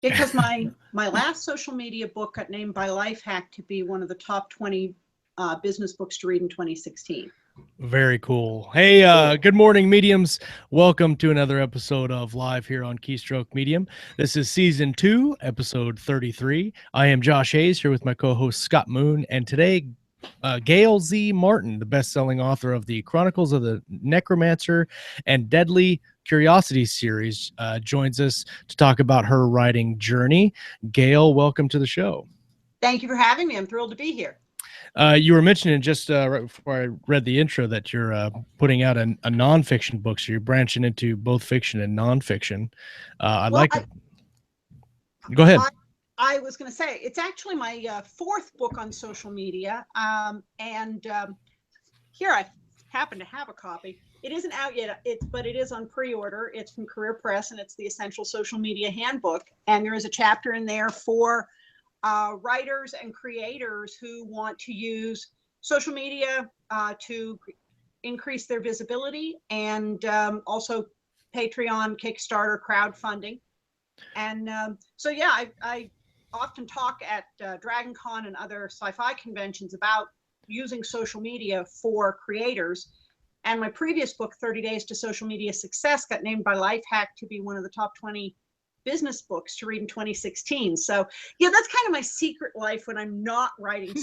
Because my last social media book got named by Lifehack to be one of the top 20 business books to read in 2016. Very cool. Hey, good morning, mediums. Welcome to another episode of Live here on Keystroke Medium. This is season 2, episode 33. I am Josh Hayes here with my co-host Scott Moon, and today Gail Z Martin, the best-selling author of the Chronicles of the Necromancer and Deadly Curiosities series, joins us to talk about her writing journey. Gail, welcome to the show. Thank you for having me. I'm thrilled to be here. You were mentioning just right before I read the intro that you're putting out a nonfiction book, so you're branching into both fiction and nonfiction. Go ahead. I was going to say, it's actually my fourth book on social media, and here I happen to have a copy. It isn't out yet, but it is on pre-order. It's from Career Press, and it's the Essential Social Media Handbook, and there is a chapter in there for writers and creators who want to use social media to increase their visibility, and also Patreon, Kickstarter, crowdfunding. And so, yeah, I often talk at Dragon Con and other sci-fi conventions about using social media for creators. And my previous book, 30 Days to Social Media Success, got named by Lifehack to be one of the top 20 business books to read in 2016. So yeah, that's kind of my secret life when I'm not writing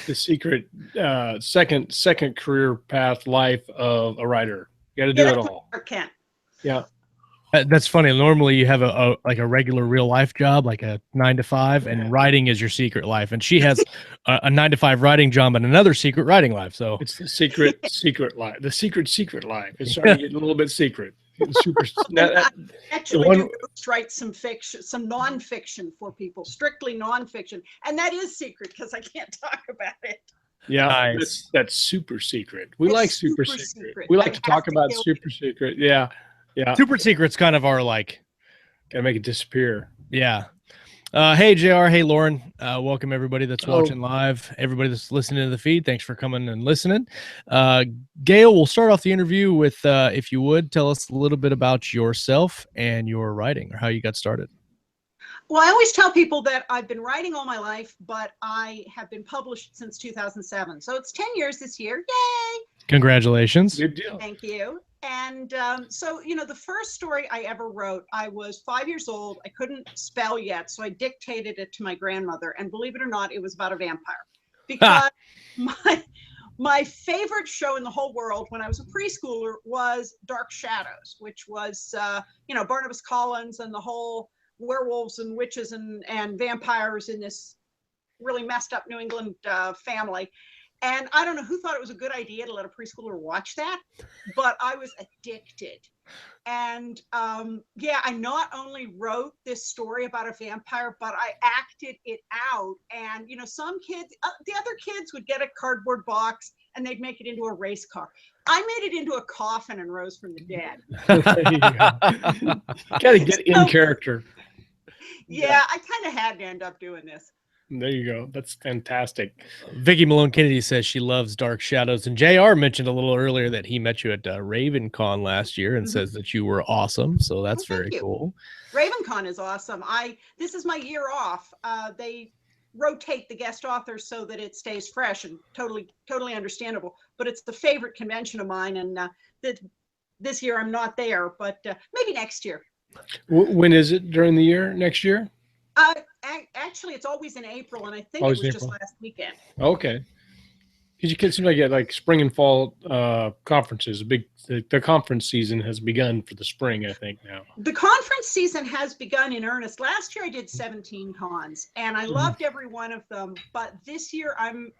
the secret second career path life of a writer. You got to do it all. Yeah. That's funny. Normally you have a regular real life job, like a 9-to-5, and writing is your secret life. And she has a 9-to-5 writing job and another secret writing life. So it's the secret life. The secret life. It's starting to get a little bit secret. Super. Actually, write some fiction, some nonfiction for people, strictly nonfiction, and that is secret because I can't talk about it. Yeah, nice. That's super secret. We like super secret. We like to talk about super secret. Yeah. Yeah. Super secret's kind of our gotta make it disappear. Yeah. Hey, JR. Hey, Lauren. Welcome everybody that's watching live. Everybody that's listening to the feed. Thanks for coming and listening. Gail, we'll start off the interview with, if you would, tell us a little bit about yourself and your writing or how you got started. Well, I always tell people that I've been writing all my life, but I have been published since 2007. So it's 10 years this year. Yay! Congratulations. Good deal. Thank you. And so, the first story I ever wrote, I was 5 years old. I couldn't spell yet, so I dictated it to my grandmother. And believe it or not, it was about a vampire. Because my favorite show in the whole world when I was a preschooler was Dark Shadows, which was, Barnabas Collins and the whole werewolves and witches and vampires in this really messed up New England family. And I don't know who thought it was a good idea to let a preschooler watch that, but I was addicted. And I not only wrote this story about a vampire, but I acted it out. And, some kids, the other kids would get a cardboard box and they'd make it into a race car. I made it into a coffin and rose from the dead. There you go. Gotta get in character. Yeah, I kind of had to end up doing this. There you go. That's fantastic. Vicky Malone Kennedy says she loves Dark Shadows, and JR mentioned a little earlier that he met you at RavenCon last year and says that you were awesome. So that's very cool. RavenCon is awesome. This is my year off. They rotate the guest authors so that it stays fresh and totally understandable. But it's the favorite convention of mine, and this year I'm not there, but maybe next year. When is it during the year? Next year? Actually, it's always in April, and I think it was just last weekend. Okay. Because you can seem like like spring and fall conferences. The conference season has begun for the spring, I think now. The conference season has begun in earnest. Last year I did 17 cons, and I loved every one of them. But this year I'm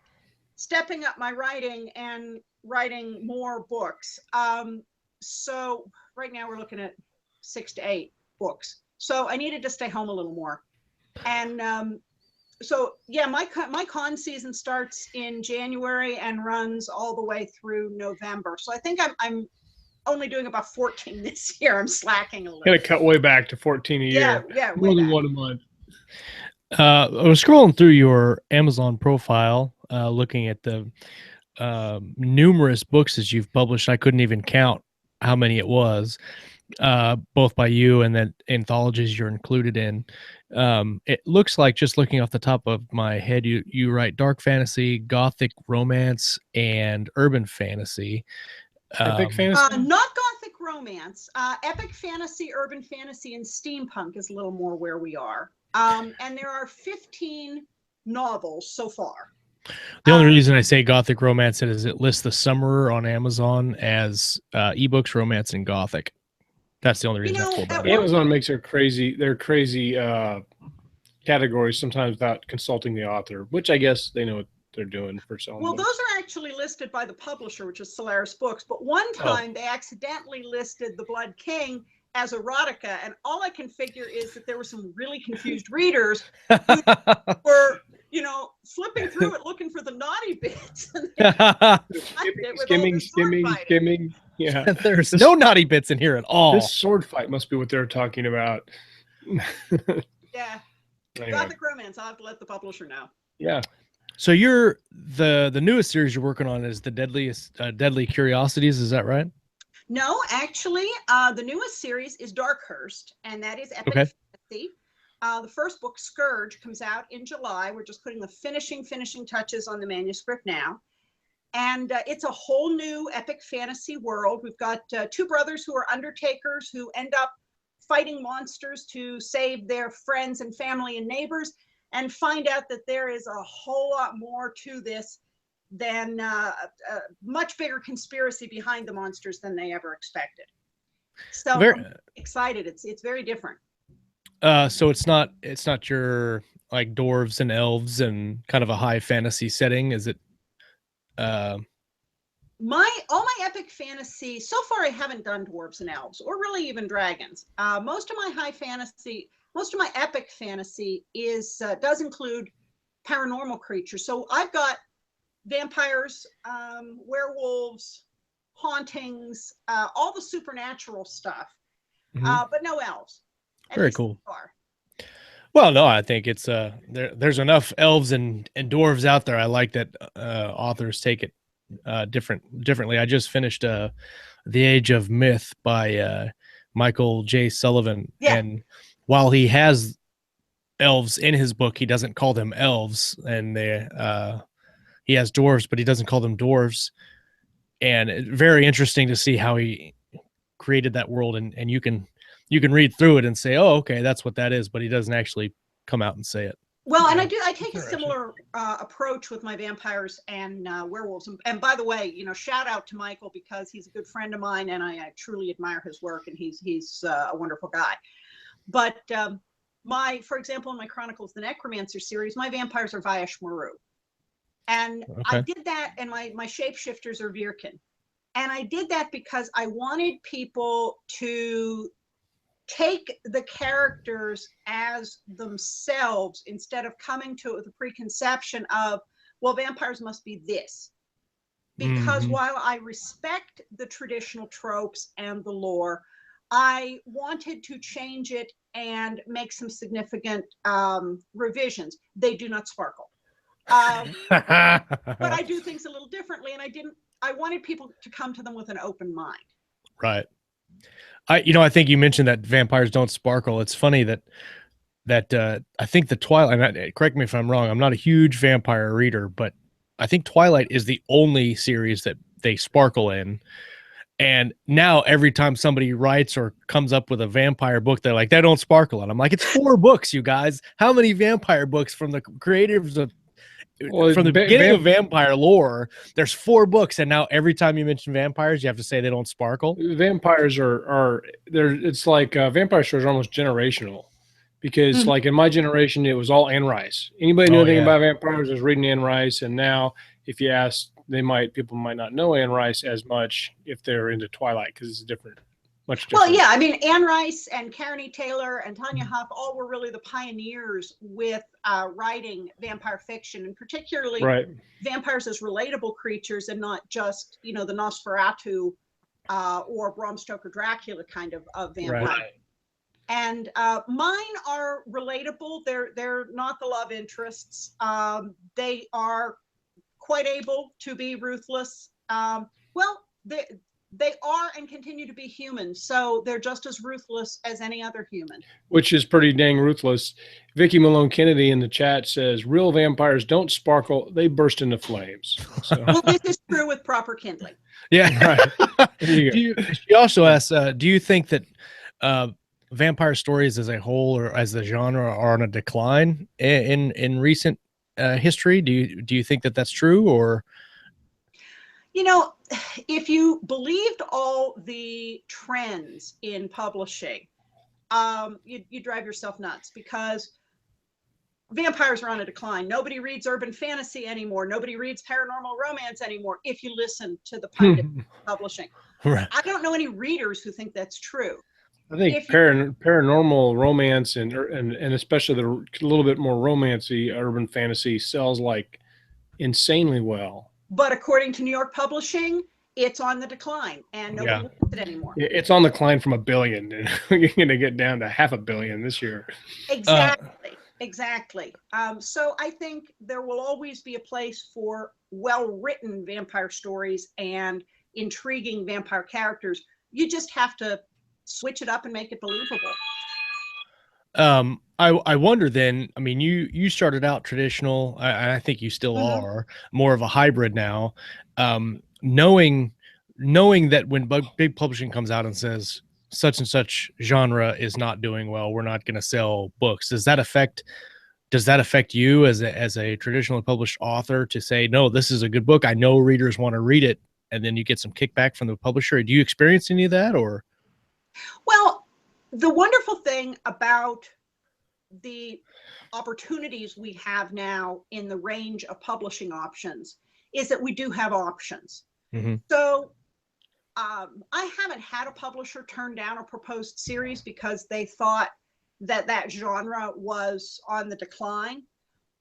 stepping up my writing and writing more books. So right now we're looking at 6 to 8 books. So I needed to stay home a little more. And my con season starts in January and runs all the way through November. So I think I'm only doing about 14 this year. I'm slacking a little. Gotta cut way back to 14 a year. Yeah, more than one a month. I was scrolling through your Amazon profile, looking at the numerous books that you've published. I couldn't even count how many it was. both by you and then anthologies you're included in. It looks like, just looking off the top of my head, you write dark fantasy, gothic romance, and urban fantasy. Epic fantasy? Not gothic romance. Epic fantasy, urban fantasy, and steampunk is a little more where we are. And there are 15 novels so far. The only reason I say gothic romance is it lists the Summerer on Amazon as ebooks, romance, and gothic. That's the only reason I pulled that. Amazon makes their crazy categories sometimes without consulting the author, which I guess they know what they're doing for selling. Well, those are actually listed by the publisher, which is Solaris Books. But one time they accidentally listed The Blood King as erotica, and all I can figure is that there were some really confused readers who were, flipping through it looking for the naughty bits. Skimming. Yeah, there's no naughty bits in here at all. This sword fight must be what they're talking about. Yeah, anyway. Gothic romance. I'll have to let the publisher know. Yeah. So you're the newest series you're working on is the Deadly Curiosities. Is that right? No, actually, the newest series is Darkhurst, and that is epic fantasy. The first book, Scourge, comes out in July. We're just putting the finishing touches on the manuscript now. And it's a whole new epic fantasy world. We've got two brothers who are undertakers who end up fighting monsters to save their friends and family and neighbors, and find out that there is a whole lot more to this than a much bigger conspiracy behind the monsters than they ever expected. So I'm excited. It's very different. So it's not your like dwarves and elves and kind of a high fantasy setting, is it? All my epic fantasy so far, I haven't done dwarves and elves or really even dragons. Most of my epic fantasy does include paranormal creatures. So I've got vampires, werewolves, hauntings, all the supernatural stuff, but no elves. Very cool. Well, no, I think it's there's enough elves and dwarves out there. I like that authors take it differently. I just finished The Age of Myth by Michael J. Sullivan, and while he has elves in his book, he doesn't call them elves, and he has dwarves, but he doesn't call them dwarves. And it's very interesting to see how he created that world, and you can read through it and say, oh, okay, that's what that is, but he doesn't actually come out and say it. Well, and I take a similar approach with my vampires and werewolves. And by the way, shout out to Michael, because he's a good friend of mine, and I truly admire his work, and he's a wonderful guy. But for example, in my Chronicles, the Necromancer series, my vampires are Vaishmaru. And I did that, and my shapeshifters are Virkin. And I did that because I wanted people to take the characters as themselves instead of coming to it with a preconception of, well, vampires must be this. Because while I respect the traditional tropes and the lore, I wanted to change it and make some significant revisions. They do not sparkle. But I do things a little differently, and I wanted people to come to them with an open mind. Right. I think you mentioned that vampires don't sparkle. It's funny that I think the Twilight, correct me if I'm wrong, I'm not a huge vampire reader, but I think Twilight is the only series that they sparkle in. And now every time somebody writes or comes up with a vampire book, they're like, they don't sparkle. And I'm like, it's 4 books, you guys. How many vampire books from the creators of from the beginning of vampire lore? There's 4 books, and now every time you mention vampires, you have to say they don't sparkle. Vampires are there. It's like vampire shows are almost generational, because like in my generation, it was all Anne Rice. Anybody knew anything about vampires was reading Anne Rice, and now if you ask, people might not know Anne Rice as much if they're into Twilight, because it's different. Much different. Well, yeah, I mean, Anne Rice and Karen E. Taylor and Tanya Huff all were really the pioneers with writing vampire fiction, and particularly vampires as relatable creatures, and not just, the Nosferatu or Bram Stoker Dracula kind of vampire. Right. And mine are relatable. They're not the love interests. They are quite able to be ruthless. they are and continue to be human, so they're just as ruthless as any other human. Which is pretty dang ruthless. Vicky Malone Kennedy in the chat says, real vampires don't sparkle, they burst into flames. So. Well, this is true with proper kindling. Yeah. Right. She also asks, do you think that vampire stories as a whole or as the genre are on a decline in recent history? Do you think that that's true, or? You know, if you believed all the trends in publishing, you drive yourself nuts, because vampires are on a decline. Nobody reads urban fantasy anymore. Nobody reads paranormal romance anymore, if you listen to the pundit publishing. Right. I don't know any readers who think that's true. I think paranormal romance and especially the little bit more romancy urban fantasy sells like insanely well. But according to New York Publishing, it's on the decline, and nobody looks at it anymore. It's on the decline from 1 billion, and we're going to get down to 500 million this year. Exactly. So I think there will always be a place for well-written vampire stories and intriguing vampire characters. You just have to switch it up and make it believable. I wonder then, I mean, you started out traditional, I think you still are more of a hybrid now. Knowing that when big publishing comes out and says such and such genre is not doing well, we're not going to sell books. Does that affect you as a traditionally published author to say, no, this is a good book, I know readers want to read it, and then you get some kickback from the publisher? Do you experience any of that, or? Well, the wonderful thing about the opportunities we have now in the range of publishing options is that we do have options. So I haven't had a publisher turn down a proposed series because they thought that genre was on the decline.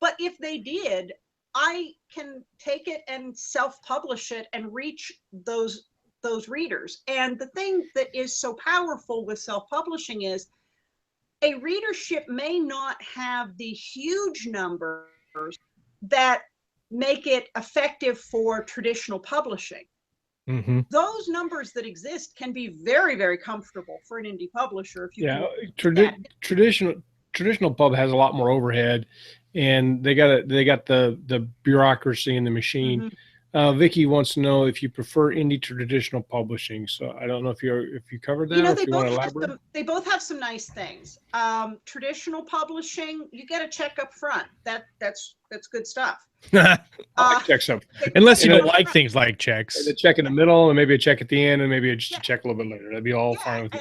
But if they did, I can take it and self-publish it and reach those readers. And the thing that is so powerful with self-publishing is a readership may not have the huge numbers that make it effective for traditional publishing. Those numbers that exist can be very, very comfortable for an indie publisher. If you traditional pub has a lot more overhead, and they got the bureaucracy and the machine. Vicky wants to know if you prefer indie to traditional publishing. So I don't know if you covered that. You know, or if you want to elaborate. They both have some nice things. Traditional publishing, you get a check up front. That's good stuff. I like checks up, unless you don't like things like checks. And a check in the middle, and maybe a check at the end, and maybe just a check a little bit later. That'd be all fine with you.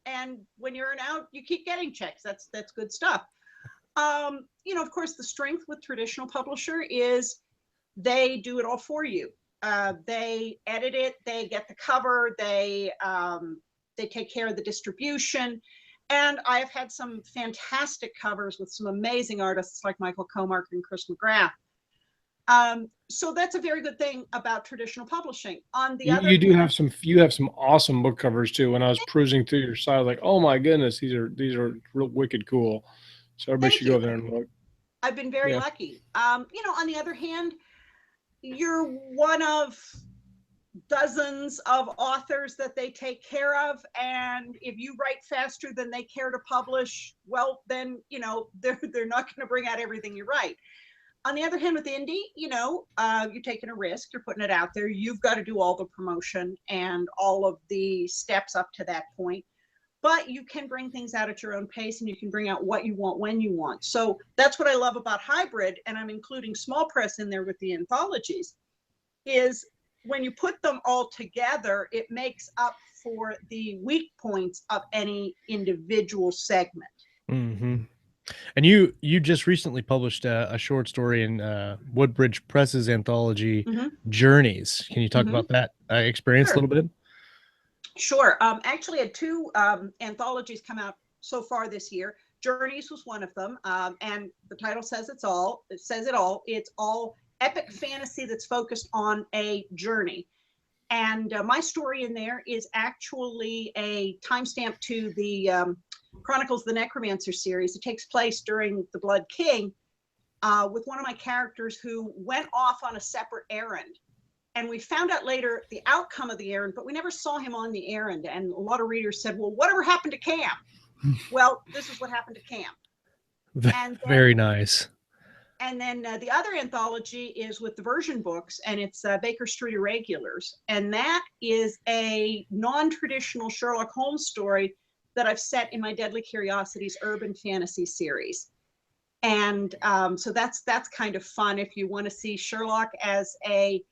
And when you're out, you keep getting checks. That's good stuff. You know, of course, the strength with traditional publisher is they do it all for you. They edit it, they get the cover, they take care of the distribution. And I've had some fantastic covers with some amazing artists like Michael Comark and Chris McGrath. So that's a very good thing about traditional publishing. On the other hand, you have some awesome book covers too. When I was perusing through your site, I was like, oh my goodness, these are real wicked cool. So everybody should go there and look. I've been very lucky. You know, on the other hand, you're one of dozens of authors that they take care of, and if you write faster than they care to publish, well, then you know they're not going to bring out everything you write. On the other hand, with indie, you know, you're taking a risk, you're putting it out there, you've got to do all the promotion and all of the steps up to that point. But you can bring things out at your own pace, and you can bring out what you want when you want. So that's what I love about hybrid, and I'm including small press in there with the anthologies, is when you put them all together, it makes up for the weak points of any individual segment. And you just recently published a short story in Woodbridge Press's anthology, Journeys. Can you talk about that experience a little bit? Sure. Actually, I had two anthologies come out so far this year. Journeys was one of them, and the title says it all. It's all epic fantasy that's focused on a journey. And my story in there is actually a timestamp to the Chronicles, the Necromancer series. It takes place during the Blood King with one of my characters who went off on a separate errand. And we found out later the outcome of the errand, but we never saw him on the errand. And a lot of readers said, well, whatever happened to Cam? Well, this is what happened to Cam. And then, very nice. And then the other anthology is with the version books, and it's Baker Street Irregulars. And that is a non-traditional Sherlock Holmes story that I've set in my Deadly Curiosities urban fantasy series. And so that's kind of fun if you want to see Sherlock as a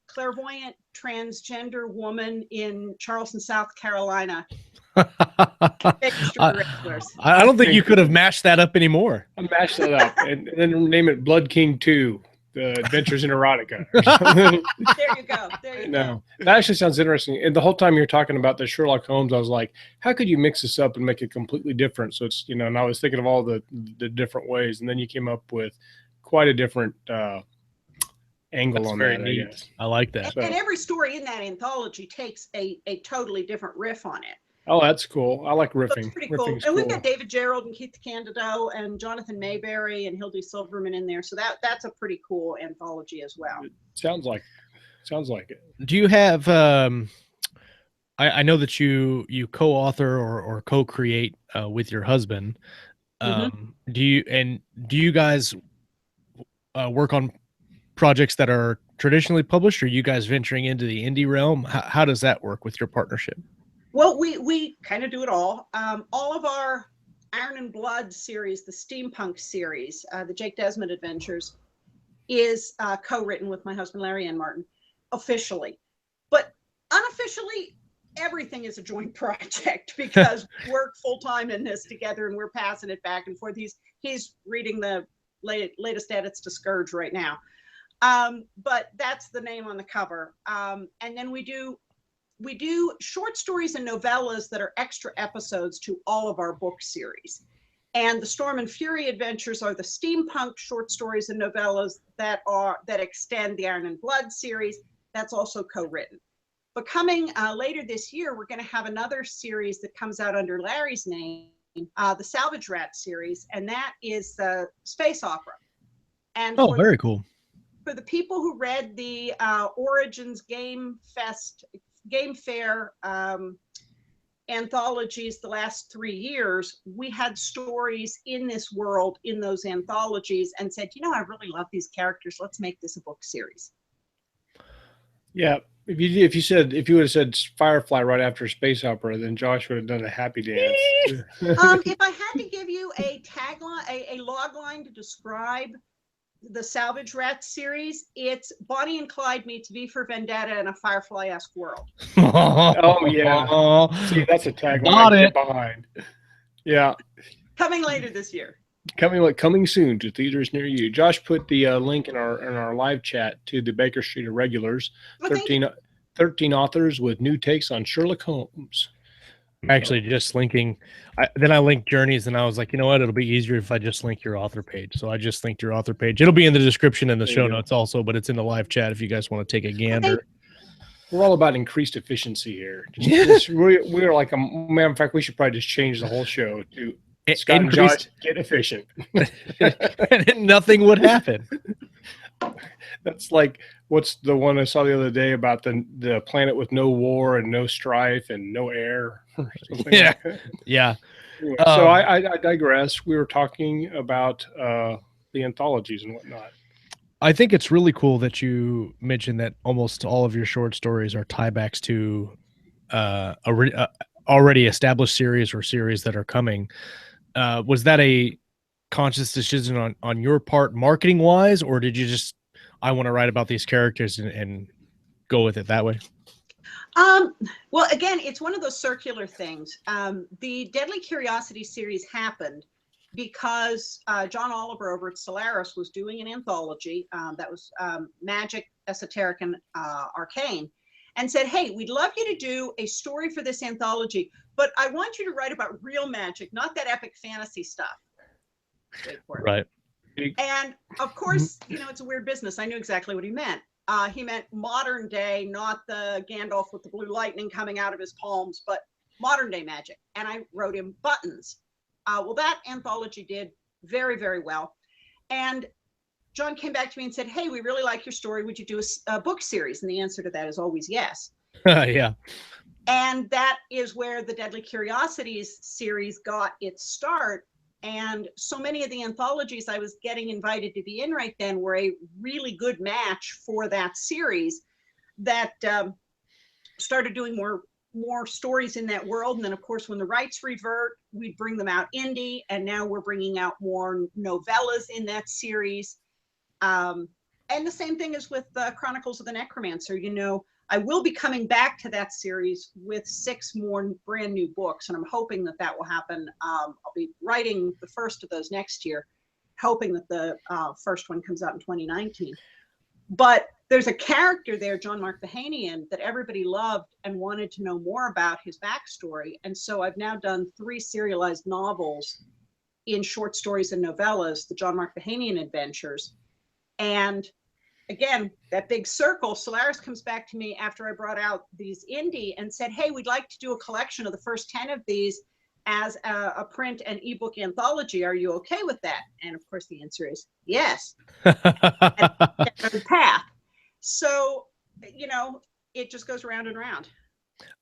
clairvoyant transgender woman in Charleston, South Carolina. I don't think you could have mashed that up anymore. I mashed that up and then name it Blood King 2, The Adventures in Erotica. There you go. There you go. That actually sounds interesting. And the whole time you're talking about the Sherlock Holmes, I was like, how could you mix this up and make it completely different? So it's, and I was thinking of all the different ways. And then you came up with quite a different angle. That's on very that, neat. I like that. And every story in that anthology takes a totally different riff on it. Oh, that's cool. I like riffing. That's pretty cool. And we've got David Gerald and Keith Candido and Jonathan Mayberry and Hildy Silverman in there. So that's a pretty cool anthology as well. It sounds like it. Do you have I know that you co-author or co-create with your husband. Do you guys work on projects that are traditionally published, or are you guys venturing into the indie realm? How does that work with your partnership? Well, we kind of do it all. All of our Iron and Blood series, the steampunk series, the Jake Desmond Adventures, is co-written with my husband, Larry and Martin, officially. But unofficially, everything is a joint project because we work full-time in this together and we're passing it back and forth. He's reading the latest edits to Scourge right now. But that's the name on the cover. And then we do short stories and novellas that are extra episodes to all of our book series. And the Storm and Fury Adventures are the steampunk short stories and novellas that extend the Iron and Blood series. That's also co-written. But coming later this year, we're going to have another series that comes out under Larry's name, the Salvage Rat series, and that is the space opera. And very cool. For the people who read the Origins Game Fair anthologies the last 3 years, we had stories in this world in those anthologies and said, I really love these characters. Let's make this a book series. Yeah. If you would have said Firefly right after Space Opera, then Josh would have done a happy dance. If I had to give you a tagline, a log line to describe the Salvage Rat series, it's Bonnie and Clyde meets V for Vendetta in a Firefly-esque world. Oh yeah. See, that's a tagline I get behind. Yeah. Coming later this year. Coming soon to theaters near you. Josh put the link in our live chat to the Baker Street Irregulars. 13 authors with new takes on Sherlock Holmes. Actually, just linking. Then I linked Journeys, and I was like, you know what? It'll be easier if I just link your author page. So I just linked your author page. It'll be in the description and the show notes also, but it's in the live chat if you guys want to take a gander. We're all about increased efficiency here. We're like a matter of fact, we should probably just change the whole show to Scott and Josh get efficient. And nothing would happen. That's like what's the one I saw the other day about the planet with no war and no strife and no air. Yeah. Yeah. Anyway, so I digress. We were talking about the anthologies and whatnot. I think it's really cool that you mentioned that almost all of your short stories are tiebacks to already established series or series that are coming. Was that a conscious decision on your part, marketing wise, or did you just, I want to write about these characters and go with it that way? Well, again, it's one of those circular things. The Deadly Curiosities series happened because John Oliver over at Solaris was doing an anthology that was magic, esoteric, and arcane, and said, hey, we'd love you to do a story for this anthology, but I want you to write about real magic, not that epic fantasy stuff. Right. And of course, it's a weird business. I knew exactly what he meant. He meant modern day, not the Gandalf with the blue lightning coming out of his palms, but modern day magic. And I wrote him Buttons. Well, that anthology did very, very well. And John came back to me and said, hey, we really like your story. Would you do a book series? And the answer to that is always yes. Yeah. And that is where the Deadly Curiosities series got its start. And so many of the anthologies I was getting invited to be in right then were a really good match for that series that started doing more stories in that world. And then, of course, when the rights revert, we'd bring them out indie. And now we're bringing out more novellas in that series. And the same thing is with the Chronicles of the Necromancer. You know, I will be coming back to that series with 6 more brand new books, and I'm hoping that that will happen. I'll be writing the first of those next year, hoping that the first one comes out in 2019. But there's a character there, John Mark Bahanian, that everybody loved and wanted to know more about his backstory. And so I've now done 3 serialized novels in short stories and novellas, the John Mark Bahanian Adventures. And again, that big circle, Solaris comes back to me after I brought out these indie and said, hey, we'd like to do a collection of the first 10 of these as a print and ebook anthology. Are you okay with that? And of course, the answer is yes. Path. So, you know, it just goes round and round.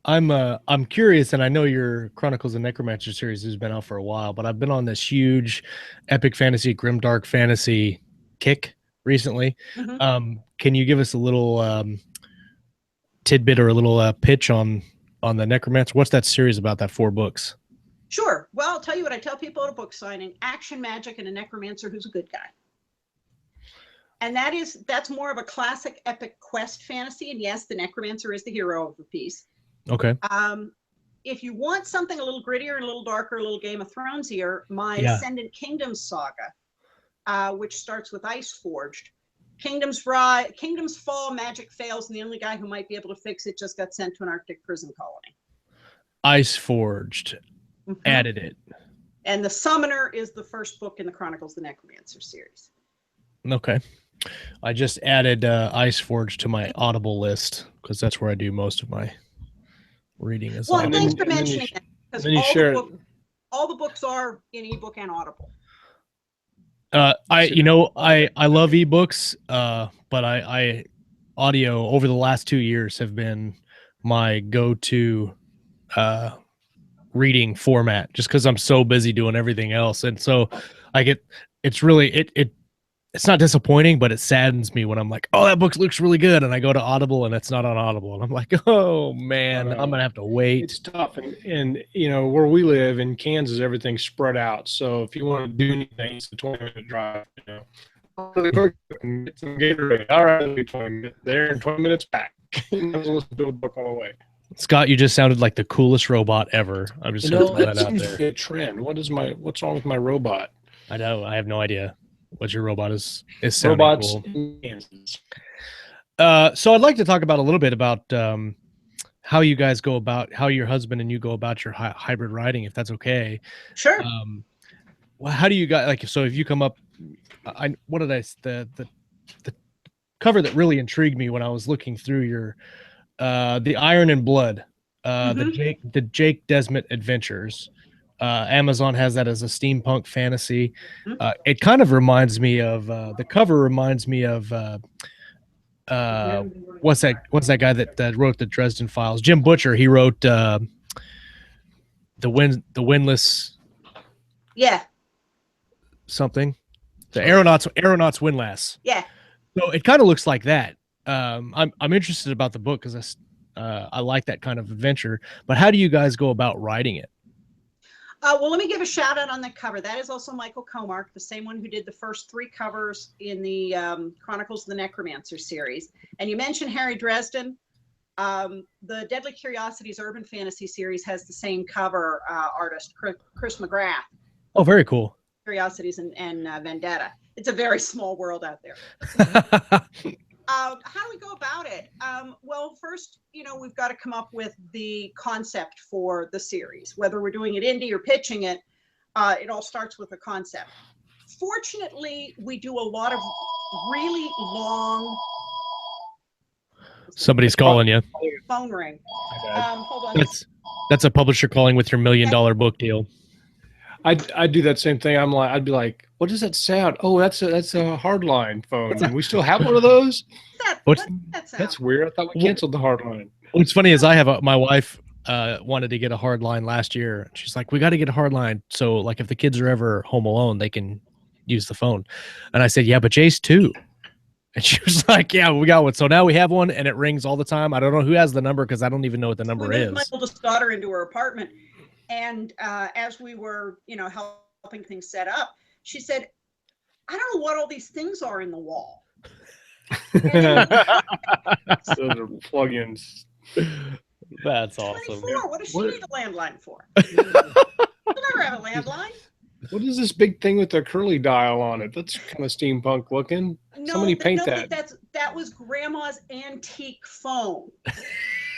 I'm curious, and I know your Chronicles of Necromancer series has been out for a while, but I've been on this huge epic fantasy, grimdark fantasy kick recently. Mm-hmm. Can you give us a little tidbit or a little pitch on the Necromancer? What's that series about, that 4 books? Sure. Well, I'll tell you what I tell people at a book signing: action, magic, and a necromancer who's a good guy. And that's more of a classic epic quest fantasy. And yes, the necromancer is the hero of the piece. Okay. If you want something a little grittier and a little darker, a little Game of Thronesier, my Ascendant Kingdoms saga, which starts with Ice Forged. Kingdoms fall, magic fails, and the only guy who might be able to fix it just got sent to an Arctic prison colony. Ice Forged. Mm-hmm. Added it. And the Summoner is the first book in the Chronicles of the Necromancer series. Okay. I just added Ice Forged to my Audible list because that's where I do most of my reading. Well, thanks for mentioning that, because all the books are in ebook and Audible. I love ebooks, but I audio over the last 2 years have been my go-to reading format, just because I'm so busy doing everything else. And so it's not disappointing, but it saddens me when I'm like, oh, that book looks really good, and I go to Audible and it's not on Audible, and I'm like, oh man, I'm gonna have to wait. It's tough, and you know, where we live in Kansas, everything's spread out. So if you want to do anything, it's a 20-minute drive. You know, get some Gatorade. All right, it'll be 20 minutes there and 20 minutes back. Listen to a book all the way. Scott, you just sounded like the coolest robot ever. I'm just gonna throw that out seems there. to be a trend. What's wrong with my robot? I know. I have no idea what your robot is sounding robots cool. In Kansas. So I'd like to talk about a little bit about how you guys go about, how your husband and you go about your hybrid writing, if that's okay. Sure. Well, how do you guys, like, so if you come up, the cover that really intrigued me when I was looking through your the Iron and Blood, the Jake Desmond Adventures. Amazon has that as a steampunk fantasy. It kind of reminds me of the cover reminds me of what's that guy that wrote the Dresden Files? Jim Butcher. He wrote the Windlass. Yeah. Something. The Aeronauts Windlass. Yeah. So it kind of looks like that. I'm interested about the book because I like that kind of adventure. But how do you guys go about writing it? Well, let me give a shout out on the cover. That is also Michael Comark, the same one who did the first 3 covers in the Chronicles of the Necromancer series. And you mentioned Harry Dresden. The Deadly Curiosities Urban Fantasy series has the same cover artist, Chris McGrath. Oh, very cool. Curiosities and Vendetta. It's a very small world out there. How do we go about it? Well, first, we've got to come up with the concept for the series. Whether we're doing it indie or pitching it, it all starts with a concept. Fortunately, we do a lot of really long... Somebody's calling you. Phone ring. Hold on. That's a publisher calling with your $1 million book deal. I'd do that same thing. I'd be like, what does that sound? Oh, that's a hardline phone. And we still have one of those? What's that sound? That's weird. I thought we canceled the hardline. What's funny is I have my wife wanted to get a hard line last year. She's like, we got to get a hard line. So like if the kids are ever home alone, they can use the phone. And I said, yeah, but Jace too. And she was like, yeah, we got one. So now we have one and it rings all the time. I don't know who has the number because I don't even know what the number we moved is. my oldest daughter into her apartment. And as we were, helping things set up, she said, I don't know what all these things are in the wall. Those are plugins. That's awesome. 24. What does she need a landline for? She'll never have a landline. What is this big thing with the curly dial on it? That's kind of steampunk looking. Somebody paint that. That was Grandma's antique phone.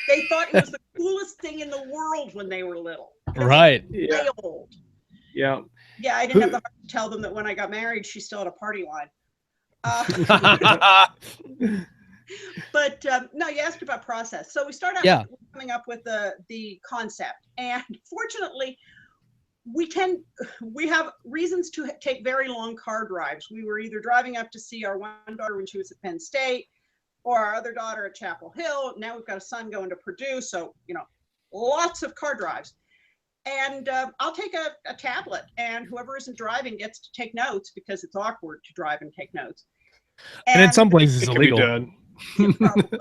They thought it was the coolest thing in the world when they were little. Right. Yeah. Old. Yeah. Yeah, I didn't have the heart to tell them that when I got married, she still had a party line. But no, you asked about process. So we start out coming up with the concept, and fortunately, we have reasons to take very long car drives. We were either driving up to see our one daughter when she was at Penn State, or our other daughter at Chapel Hill. Now we've got a son going to Purdue, so lots of car drives. And I'll take a tablet, and whoever isn't driving gets to take notes because it's awkward to drive and take notes. And in some places it's illegal. Yeah, probably.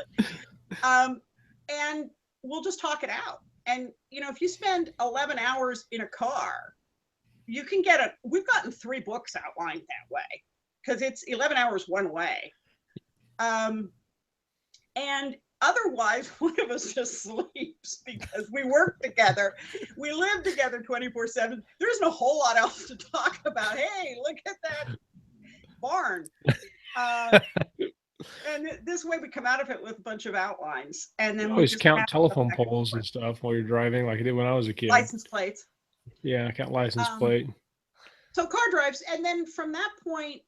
And we'll just talk it out. And if you spend 11 hours in a car, you can we've gotten 3 books outlined that way because it's 11 hours one way. And otherwise, one of us just sleeps because we work together. We live together 24/7. There isn't a whole lot else to talk about. Hey, look at that barn. And this way we come out of it with a bunch of outlines. And then we always count telephone poles and stuff while you're driving, like I did when I was a kid. License plates. Yeah, count license plate. So car drives. And then from that point,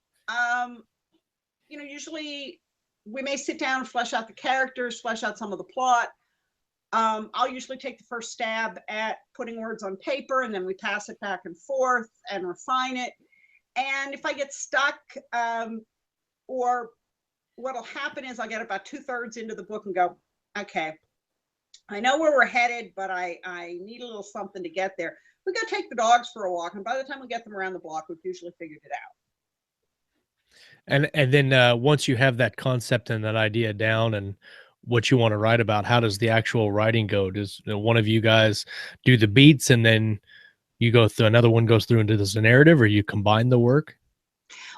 usually we may sit down and flesh out the characters, flesh out some of the plot. I'll usually take the first stab at putting words on paper, and then we pass it back and forth and refine it. And if I get stuck, or what'll happen is I'll get about 2/3 into the book and go, okay, I know where we're headed, but I need a little something to get there. We go take the dogs for a walk, and by the time we get them around the block, we've usually figured it out. And then once you have that concept and that idea down and what you want to write about, how does the actual writing go? Does one of you guys do the beats and then you go through, another one goes through into this narrative, or you combine the work?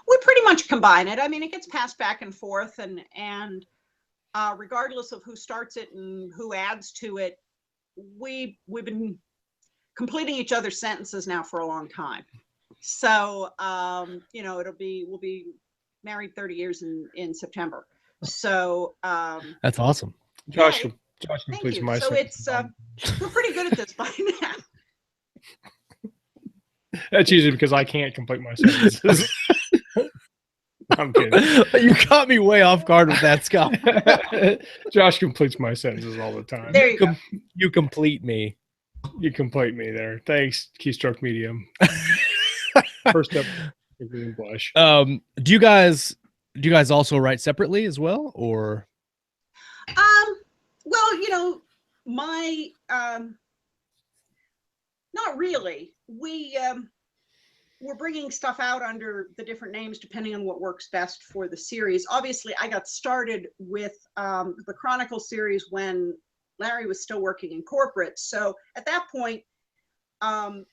We pretty much combine it. I mean, it gets passed back and forth, and regardless of who starts it and who adds to it, we've been completing each other's sentences now for a long time. So we'll be married 30 years in September. So that's awesome. Josh, thank you. So it's we're pretty good at this by now. That's usually because I can't complete my sentences. I'm kidding. You caught me way off guard with that, Scott. Josh completes my sentences all the time. There you go. You complete me. You complete me there. Thanks, Keystroke Medium. First up, blush. Do you guys also write separately as well, or? Well, my not really. We're bringing stuff out under the different names depending on what works best for the series. Obviously, I got started with the Chronicles series when Larry was still working in corporate. So at that point,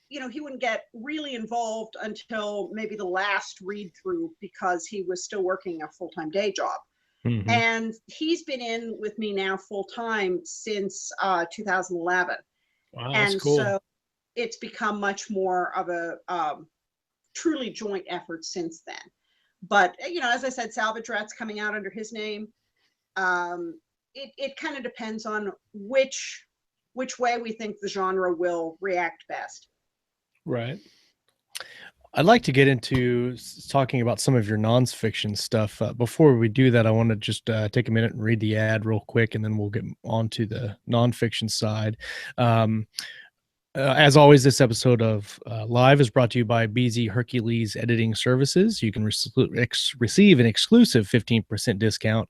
he wouldn't get really involved until maybe the last read through because he was still working a full-time day job. Mm-hmm. And he's been in with me now full-time since 2011. Wow, that's cool. So it's become much more of a truly joint effort since then. But as I said, Salvage Rat's coming out under his name. It kind of depends on which way we think the genre will react best. Right. I'd like to get into talking about some of your nonfiction stuff. Before we do that, I want to just take a minute and read the ad real quick, and then we'll get on to the nonfiction side. As always, this episode of Live is brought to you by BZ Hercules Editing Services. You can receive an exclusive 15% discount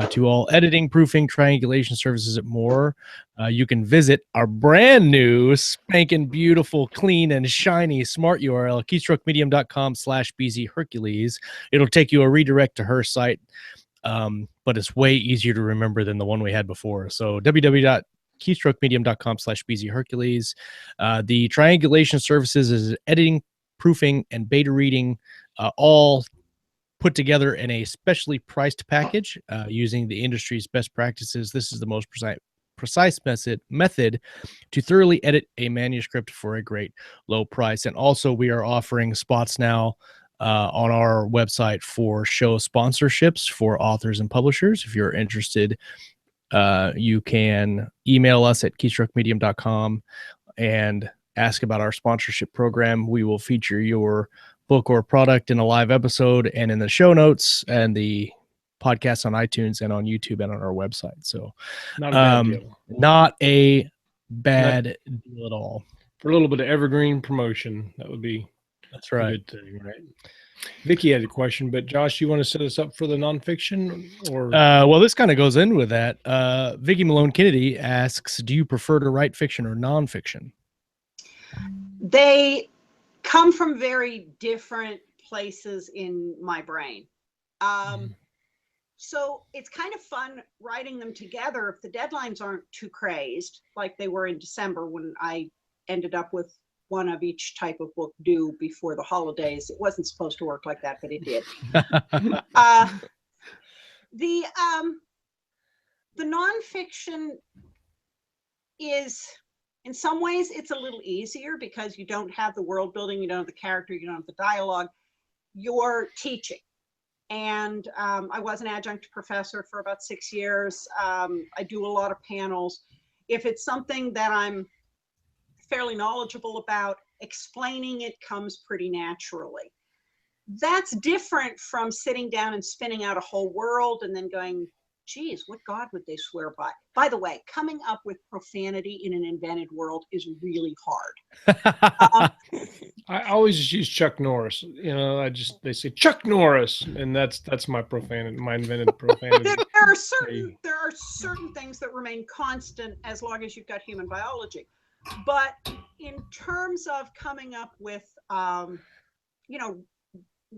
to all editing, proofing, triangulation services and more. You can visit our brand new, spanking beautiful, clean, and shiny smart URL, keystroke.medium.com/BZ Hercules. It'll take you a redirect to her site, but it's way easier to remember than the one we had before. So www.keystroke.medium.com/BZ Hercules. The Triangulation Services is editing, proofing, and beta reading, all put together in a specially priced package using the industry's best practices. This is the most precise method to thoroughly edit a manuscript for a great low price. And also, we are offering spots now on our website for show sponsorships for authors and publishers. If you're interested, you can email us at keystroke.medium.com and ask about our sponsorship program. We will feature your book or product in a live episode and in the show notes and the podcast on iTunes and on YouTube and on our website. So not a bad deal. Not a bad deal at all. For a little bit of evergreen promotion, that would be that's right. A good thing, right? Vicky had a question, but Josh, you want to set us up for the nonfiction? Or well, this kind of goes in with that. Vicky Malone Kennedy asks, do you prefer to write fiction or nonfiction? They come from very different places in my brain. So it's kind of fun writing them together if the deadlines aren't too crazed, like they were in December when I ended up with one of each type of book due before the holidays. It wasn't supposed to work like that, but it did. The nonfiction is, in some ways, it's a little easier because you don't have the world building, you don't have the character, you don't have the dialogue. You're teaching. And I was an adjunct professor for about 6 years. I do a lot of panels. If it's something that I'm fairly knowledgeable about, explaining it comes pretty naturally. That's different from sitting down and spinning out a whole world and then going, geez, what God would they swear by? By the way, coming up with profanity in an invented world is really hard. I always just use Chuck Norris. You know, they say Chuck Norris, and that's my profanity, my invented profanity. There are certain things that remain constant as long as you've got human biology. But in terms of coming up with,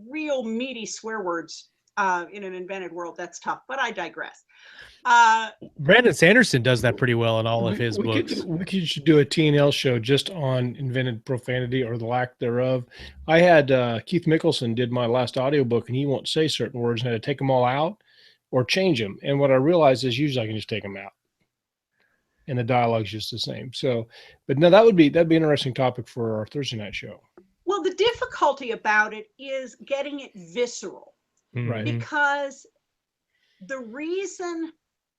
real meaty swear words in an invented world, that's tough. But I digress. Brandon Sanderson does that pretty well in all of his books. We should do a TNL show just on invented profanity or the lack thereof. I had Keith Mickelson did my last audiobook, and he won't say certain words, and I had to take them all out or change them. And what I realized is usually I can just take them out, and the dialogue's just the same. So, but no, that'd be an interesting topic for our Thursday night show. Well, the difficulty about it is getting it visceral, right? Because the reason,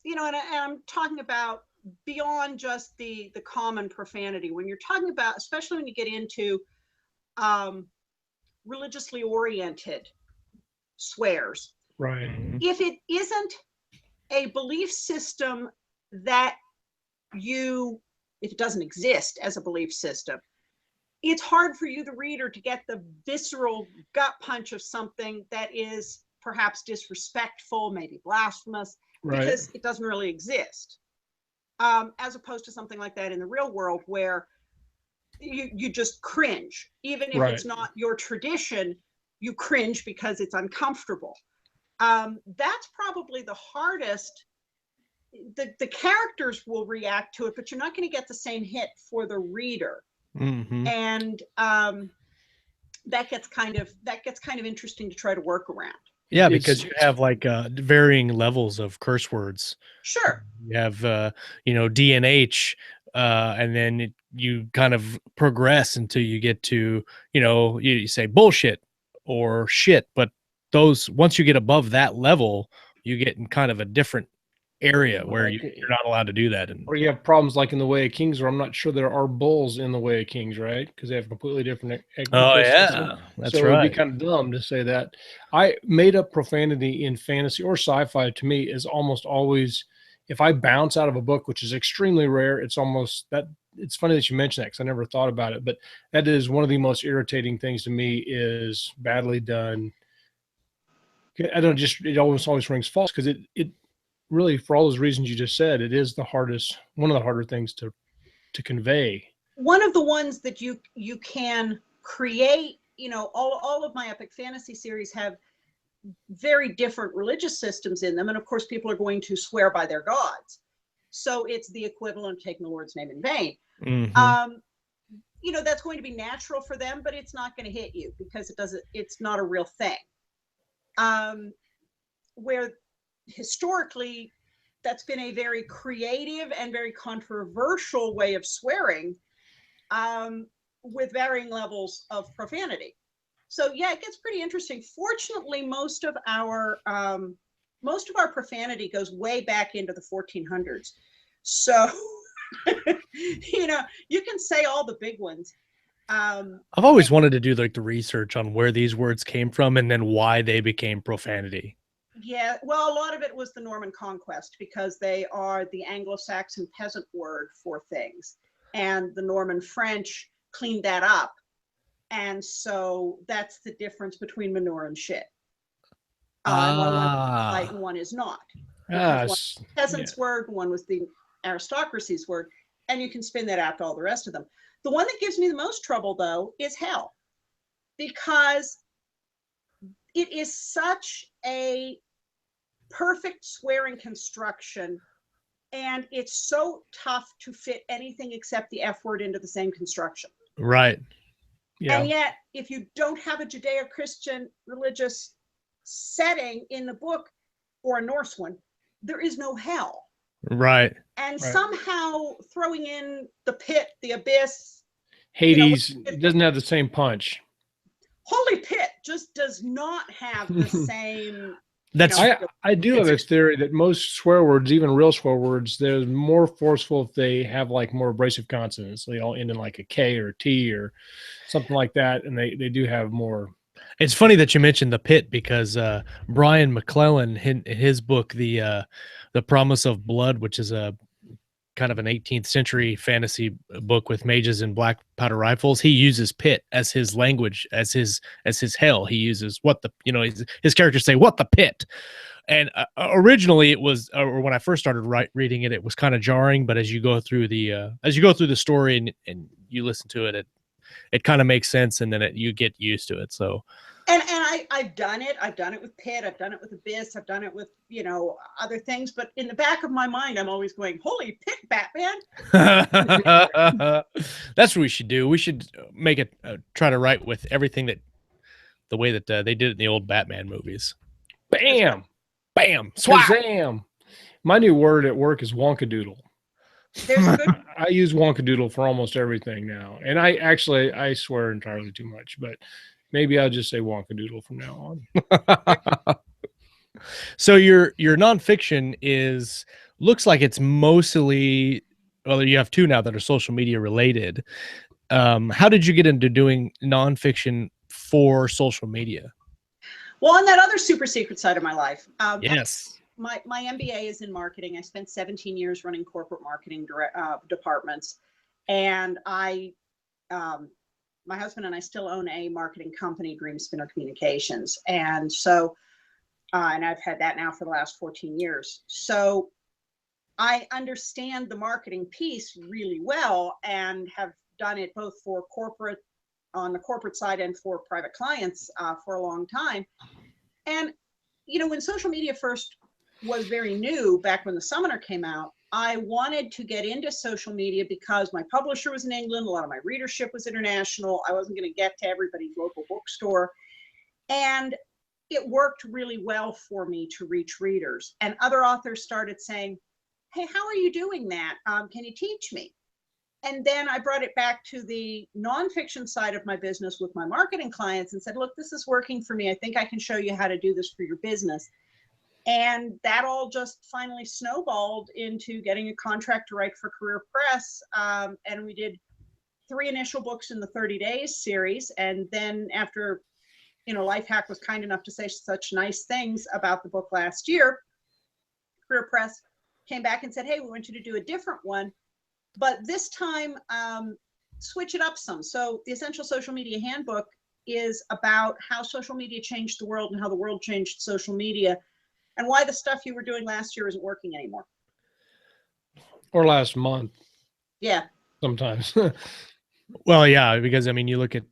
and I'm talking about beyond just the common profanity. When you're talking about, especially when you get into religiously oriented swears, right? If it isn't a belief system that if it doesn't exist as a belief system, it's hard for you, the reader, to get the visceral gut punch of something that is perhaps disrespectful, maybe blasphemous, because it doesn't really exist. As opposed to something like that in the real world where you just cringe. Even if it's not your tradition, you cringe because it's uncomfortable. That's probably the hardest. The characters will react to it, but you're not going to get the same hit for the reader. And that gets kind of interesting to try to work around. Yeah, because you have like varying levels of curse words. Sure. You have DNH, and then you kind of progress until you get to you say bullshit or shit. But those, once you get above that level, you get in kind of a different area where you're not allowed to do that. Or you have problems like in The Way of Kings, where I'm not sure there are bulls in The Way of Kings, right? Because they have completely different. Oh yeah, that's so right. It'd be kind of dumb to say that. I made up profanity in fantasy or sci-fi. To me, is almost always if I bounce out of a book, which is extremely rare, it's almost that. It's funny that you mentioned that because I never thought about it, but that is one of the most irritating things to me is badly done. I don't just, it always rings false because it really, for all those reasons you just said, it is one of the harder things to convey. One of the ones that you can create, all of my epic fantasy series have very different religious systems in them. And of course, people are going to swear by their gods. So it's the equivalent of taking the Lord's name in vain. Mm-hmm. That's going to be natural for them, but it's not going to hit you because it's not a real thing. Where historically that's been a very creative and very controversial way of swearing, with varying levels of profanity. So yeah, it gets pretty interesting. Fortunately, most of our profanity goes way back into the 1400s. So, you can say all the big ones. I've always wanted to do like the research on where these words came from and then why they became profanity. Yeah, well, a lot of it was the Norman conquest because they are the Anglo-Saxon peasant word for things. And the Norman French cleaned that up. And so that's the difference between manure and shit. One is polite and one is not. One was the peasant's word, one was the aristocracy's word, and you can spin that out to all the rest of them. The one that gives me the most trouble, though, is hell, because it is such a perfect swearing construction, and it's so tough to fit anything except the F word into the same construction. Right. Yeah. And yet, if you don't have a Judeo-Christian religious setting in the book, or a Norse one, there is no hell. Right. And somehow throwing in the pit, the abyss, Hades, it doesn't have the same punch. Holy Pit just does not have the same. I do have this theory that most swear words, even real swear words, they're more forceful if they have like more abrasive consonants. They all end in like a K or a T or something like that, and they do have more. It's funny that you mentioned the pit because Brian McClellan, in his book, The Promise of Blood, which is a kind of an 18th century fantasy book with mages and black powder rifles, he uses pit as his language, as his hell. He uses his characters say, "What the pit?" And originally it was, or when I first started reading it, it was kind of jarring. But as you go through the story and you listen to it, it kind of makes sense, and then you get used to it. So, and I've done it. I've done it with Pit. I've done it with Abyss. I've done it with other things. But in the back of my mind, I'm always going, "Holy Pit, Batman!" That's what we should do. We should make it try to write with everything the way that they did it in the old Batman movies. Bam, bam, swat. Shazam. My new word at work is wonkadoodle. I use wonkadoodle for almost everything now, and I swear entirely too much, but maybe I'll just say wonkadoodle from now on. So your nonfiction looks like it's mostly, well, you have two now that are social media related. How did you get into doing nonfiction for social media? Well, on that other super secret side of my life, yes. My MBA is in marketing. I spent 17 years running corporate marketing departments, and my husband and I still own a marketing company, Dream Spinner Communications, and so and I've had that now for the last 14 years. So I understand the marketing piece really well, and have done it both for on the corporate side and for private clients for a long time. And when social media first was very new, back when the Summoner came out, I wanted to get into social media because my publisher was in England. A lot of my readership was international. I wasn't going to get to everybody's local bookstore. And it worked really well for me to reach readers. And other authors started saying, "Hey, how are you doing that? Can you teach me?" And then I brought it back to the nonfiction side of my business with my marketing clients and said, "Look, this is working for me. I think I can show you how to do this for your business." And that all just finally snowballed into getting a contract to write for Career Press. And we did 3 initial books in the 30 Days series. And then after, Lifehack was kind enough to say such nice things about the book last year, Career Press came back and said, hey, we want you to do a different one, but this time switch it up some. So the Essential Social Media Handbook is about how social media changed the world and how the world changed social media, and why the stuff you were doing last year isn't working anymore. Or last month. Yeah. Sometimes. Well, yeah, because I mean, you look at,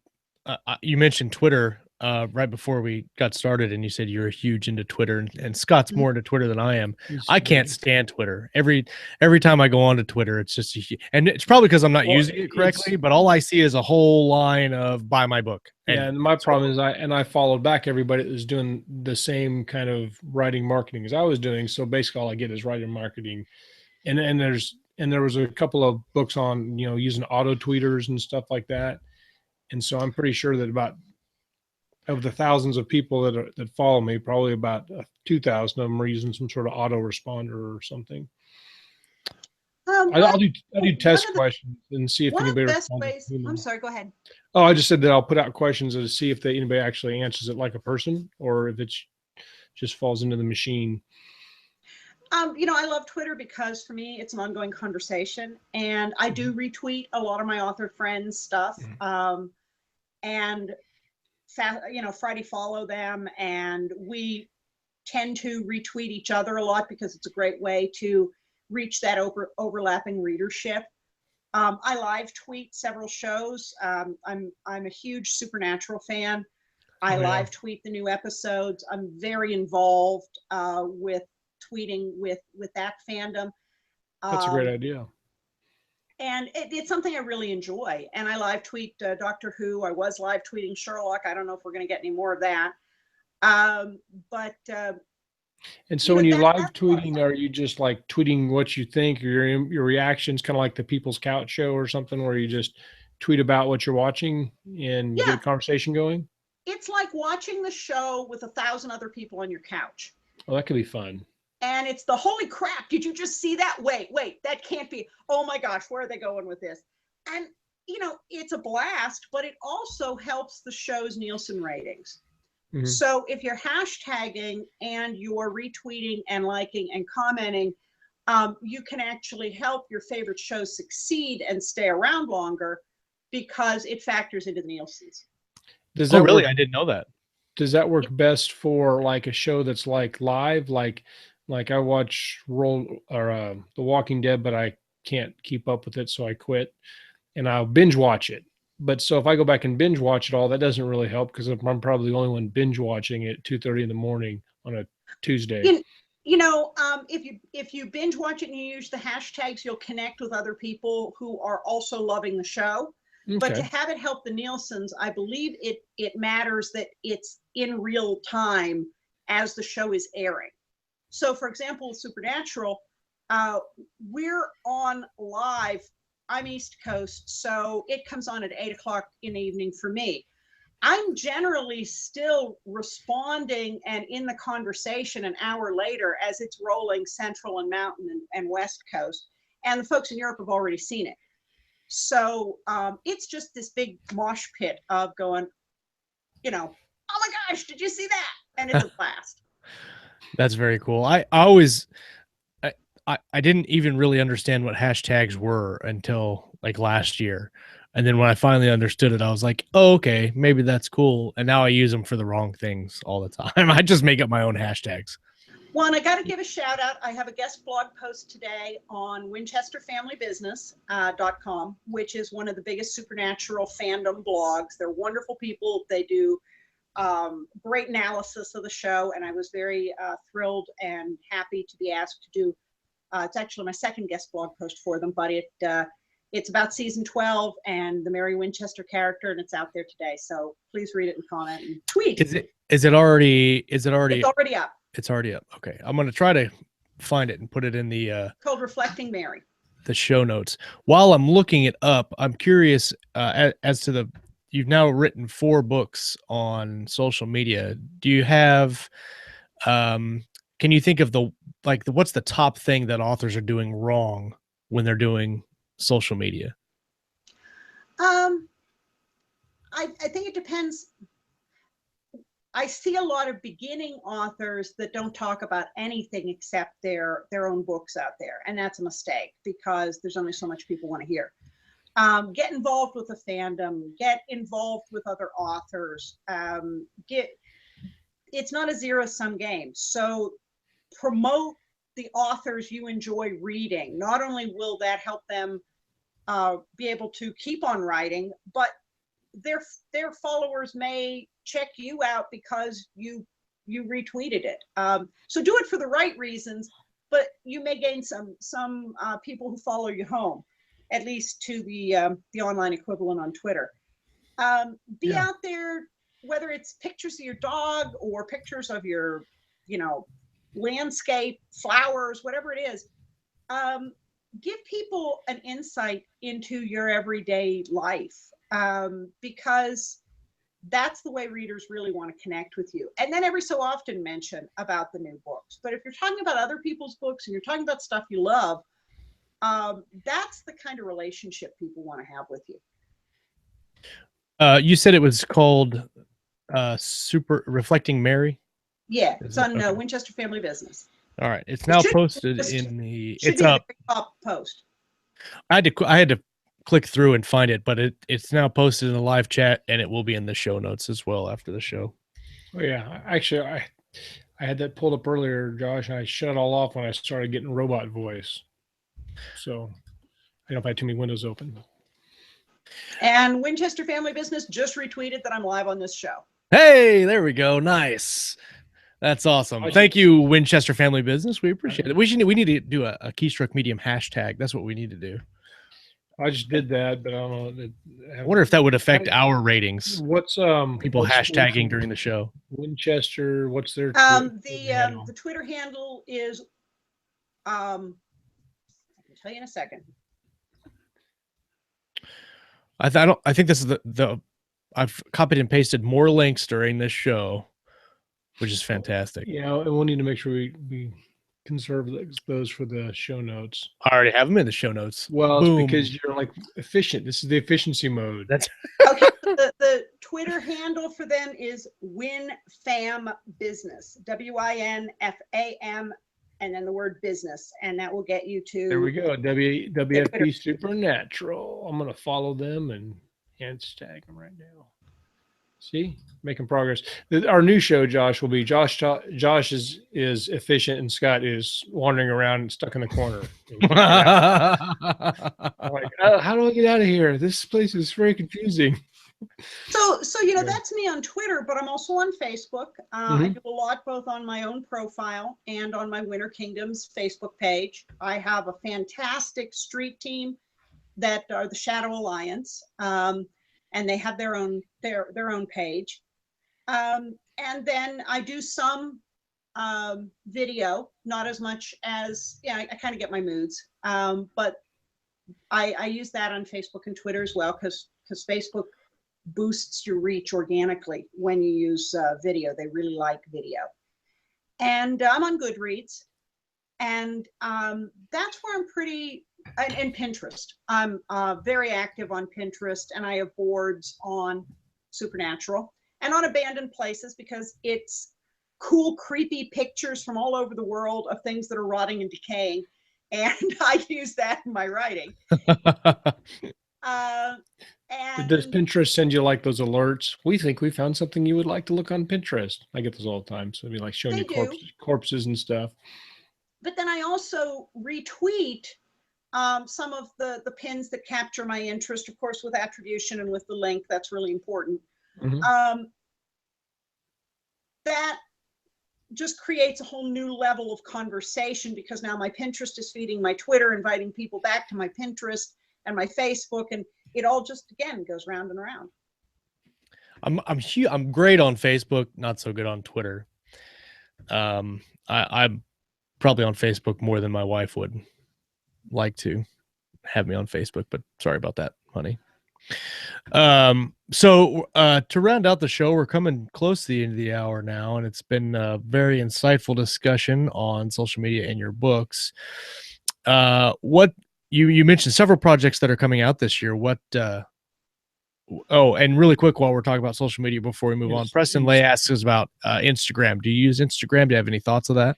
you mentioned Twitter right before we got started, and you said you're huge into Twitter, and Scott's more into Twitter than I am. I can't stand Twitter. Every time I go onto Twitter, it's just and it's probably because I'm not using it correctly, but all I see is a whole line of buy my book. And my problem is I followed back everybody that was doing the same kind of writing marketing as I was doing. So basically all I get is writing marketing. And there was a couple of books on, using auto tweeters and stuff like that. And so I'm pretty sure that about of the thousands of people that follow me, probably about 2,000 of them are using some sort of auto responder or something. I'll do test questions and see if anybody responds. I'm sorry, go ahead. Oh, I just said that I'll put out questions to see if anybody actually answers it like a person, or if it's just falls into the machine. I love Twitter because for me, it's an ongoing conversation, and I do retweet a lot of my author friends' stuff. And Friday follow them, and we tend to retweet each other a lot because it's a great way to reach that overlapping readership. I live tweet several shows. I'm a huge Supernatural fan. I live tweet the new episodes. I'm very involved with tweeting with that fandom. That's a great idea. And it's something I really enjoy. And I live tweet Doctor Who. I was live tweeting Sherlock. I don't know if we're going to get any more of that. And so when you live tweeting, are you just like tweeting what you think, or your reactions, kind of like the People's Couch show or something, where you just tweet about what you're watching and get a conversation going? It's like watching the show with 1,000 other people on your couch. Oh, that could be fun. And it's the holy crap, did you just see that? Wait, that can't be. Oh my gosh, where are they going with this? And, it's a blast, but it also helps the show's Nielsen ratings. Mm-hmm. So if you're hashtagging and you're retweeting and liking and commenting, you can actually help your favorite show succeed and stay around longer because it factors into the Nielsen's. Does that really? I didn't know that. Does that work best for like a show that's like live, like I watch The Walking Dead, but I can't keep up with it, so I quit, and I'll binge watch it. But so if I go back and binge watch it all, that doesn't really help because I'm probably the only one binge watching it at 2:30 in the morning on a Tuesday. If you binge watch it and you use the hashtags, you'll connect with other people who are also loving the show. Okay. But to have it help the Nielsen's, I believe it matters that it's in real time as the show is airing. So, for example, Supernatural, we're on live. I'm East Coast, so it comes on at 8:00 in the evening for me. I'm generally still responding and in the conversation an hour later as it's rolling Central and Mountain and West Coast. And the folks in Europe have already seen it. So it's just this big mosh pit of going, oh my gosh, did you see that? And it's a blast. That's very cool. I didn't even really understand what hashtags were until like last year. And then when I finally understood it, I was like, oh, okay, maybe that's cool. And now I use them for the wrong things all the time. I just make up my own hashtags. Well, and I got to give a shout out. I have a guest blog post today on WinchesterFamilyBusiness.com, which is one of the biggest Supernatural fandom blogs. They're wonderful people. They do great analysis of the show. And I was very thrilled and happy to be asked to do it's actually my second guest blog post for them, but it's about season 12 and the Mary Winchester character, and it's out there today. So please read it and comment and tweet. Is it already? It's already up. It's already up. Okay, I'm gonna try to find it and put it in the called Reflecting Mary. The show notes. While I'm looking it up, I'm curious as to you've now written 4 books on social media. Do you have? Can you think of what's the top thing that authors are doing wrong when they're doing social media? I think it depends. I see a lot of beginning authors that don't talk about anything except their own books out there, and that's a mistake because there's only so much people want to hear. Get involved with a fandom, get involved with other authors, it's not a zero-sum game. So promote the authors you enjoy reading. Not only will that help them be able to keep on writing, but their followers may check you out because you retweeted it. So do it for the right reasons, but you may gain some people who follow you home, at least to the online equivalent on Twitter. Be out there, whether it's pictures of your dog or pictures of your, landscape, flowers, whatever it is. Give people an insight into your everyday life, because that's the way readers really want to connect with you. And then every so often mention about the new books. But if you're talking about other people's books and you're talking about stuff you love, that's the kind of relationship people want to have with you. You said it was called Super Reflecting Mary? Yeah, it's on Winchester Family Business. All right, it's now posted in the. It's up. Top post. I had to click through and find it, but it's now posted in the live chat, and it will be in the show notes as well after the show. Oh yeah, actually, I had that pulled up earlier, Josh, and I shut it all off when I started getting robot voice. So I don't have too many windows open. And Winchester Family Business just retweeted that I'm live on this show. Hey, there we go. Nice. That's awesome. Thank you, Winchester Family Business. We appreciate it. We need to do a Keystroke Medium hashtag. That's what we need to do. I just did that, but I don't know. I wonder if that would affect our ratings. What's people hashtagging during the show? Winchester. What's their the Twitter handle is I can tell you in a second. I think this is the I've copied and pasted more links during this show, which is fantastic. Yeah, and we'll need to make sure we conserve those for the show notes. I already have them in the show notes. Well, it's because you're like efficient. This is the efficiency mode. That's okay. The Twitter handle for them is WinFam Business, WINFAM, and then the word business, and that will get you to. There we go. WFP Supernatural. I'm gonna follow them and hashtag them right now. See, making progress. Our new show, Josh, will be Josh is efficient and Scott is wandering around stuck in the corner. Like, how do I get out of here? This place is very confusing. So that's me on Twitter, but I'm also on Facebook. I do a lot both on my own profile and on my Winter Kingdoms Facebook page. I have a fantastic street team that are the Shadow Alliance. And they have their own page, and then I do some video, not as much as I kind of get my moods, but I use that on Facebook and Twitter as well because Facebook boosts your reach organically when you use video. They really like video, and I'm on Goodreads, and that's where I'm pretty. And Pinterest. I'm very active on Pinterest, and I have boards on Supernatural and on abandoned places because it's cool, creepy pictures from all over the world of things that are rotting and decaying, and I use that in my writing. And does Pinterest send you like those alerts? We think we found something you would like to look on Pinterest. I get those all the time. So it'd be like showing you corpses and stuff. But then I also retweet some of the pins that capture my interest, of course, with attribution and with the link. That's really important. That just creates a whole new level of conversation because now my Pinterest is feeding my Twitter, inviting people back to my Pinterest and my Facebook, and it all just again goes round and round. I'm great on Facebook, not so good on Twitter. I'm probably on Facebook more than my wife would like to have me on Facebook, but sorry about that, honey. So to round out the show, we're coming close to the end of the hour now, and it's been a very insightful discussion on social media and your books. What you mentioned several projects that are coming out this year. What Oh, and really quick, while we're talking about social media before we move on, Yes, Preston Lay asks us about Instagram. Do you use Instagram? Do you have any thoughts of that?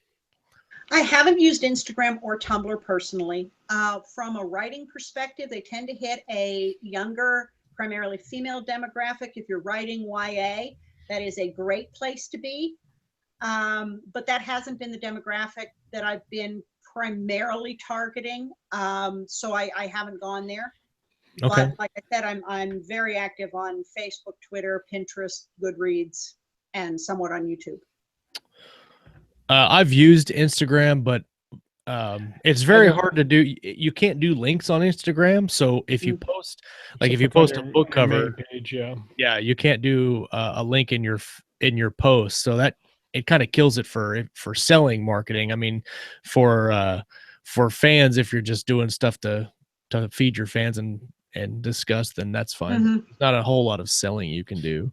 I haven't used Instagram or Tumblr personally. From a writing perspective, they tend to hit a younger, primarily female demographic. If you're writing YA, that is a great place to be. But that hasn't been the demographic that I've been primarily targeting. So I haven't gone there. Okay. But like I said, I'm very active on Facebook, Twitter, Pinterest, Goodreads, and somewhat on YouTube. I've used Instagram, but it's very hard to do. You can't do links on Instagram. So if you post, like if you post a book cover page, yeah, you can't do a link in your post. So that it kind of kills it for selling marketing. I mean, for fans, if you're just doing stuff to feed your fans and discuss, then that's fine. Mhm. Not a whole lot of selling you can do.